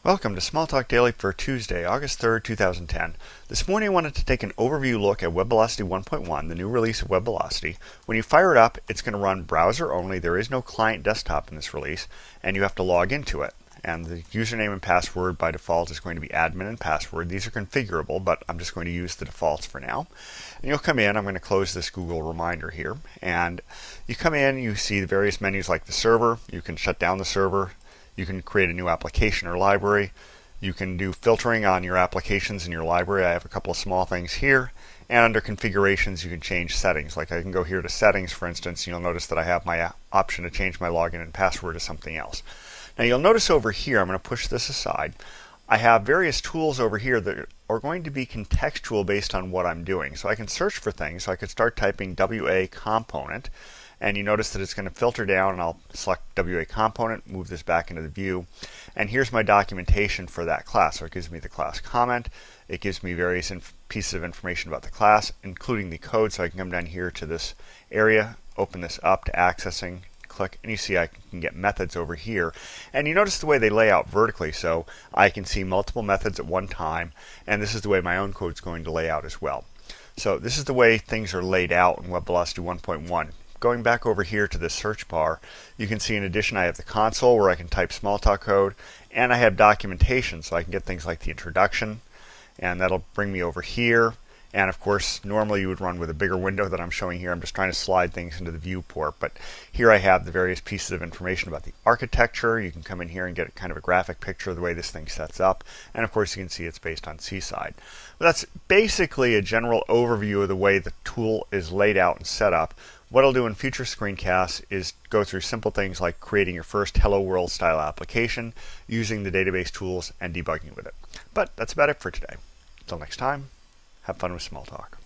Welcome to Smalltalk Daily for Tuesday, August 3rd, 2010. This morning I wanted to take an overview look at WebVelocity 1.1, the new release of WebVelocity. When you fire it up, it's going to run browser only. There is no client desktop in this release, and you have to log into it. And the username and password by default is going to be admin and password. These are configurable, but I'm just going to use the defaults for now. And you'll come in, I'm going to close this Google reminder here, and you come in, you see the various menus like the server. You can shut down the server. You can create a new application or library. You can do filtering on your applications in your library. I have a couple of small things here. And under configurations, you can change settings. Like I can go here to settings, for instance, and you'll notice that I have my option to change my login and password to something else. Now you'll notice over here, I'm going to push this aside. I have various tools over here that are going to be contextual based on what I'm doing. So I can search for things. So I could start typing WA component. And you notice that it's going to filter down, and I'll select WA component, move this back into the view. And here's my documentation for that class. So it gives me the class comment. It gives me various pieces of information about the class, including the code. So I can come down here to this area, open this up to accessing, click, and you see I can get methods over here. And you notice the way they lay out vertically. So I can see multiple methods at one time. And this is the way my own code is going to lay out as well. So this is the way things are laid out in WebVelocity 1.1. Going back over here to the search bar, you can see in addition I have the console where I can type Smalltalk code, and I have documentation, so I can get things like the introduction, and that'll bring me over here. And of course, normally you would run with a bigger window that I'm showing here. I'm just trying to slide things into the viewport, but here I have the various pieces of information about the architecture. You can come in here and get kind of a graphic picture of the way this thing sets up, and of course you can see it's based on Seaside. But that's basically a general overview of the way the tool is laid out and set up. What I'll do in future screencasts is go through simple things like creating your first Hello World style application, using the database tools, and debugging with it. But that's about it for today. Until next time, have fun with Smalltalk.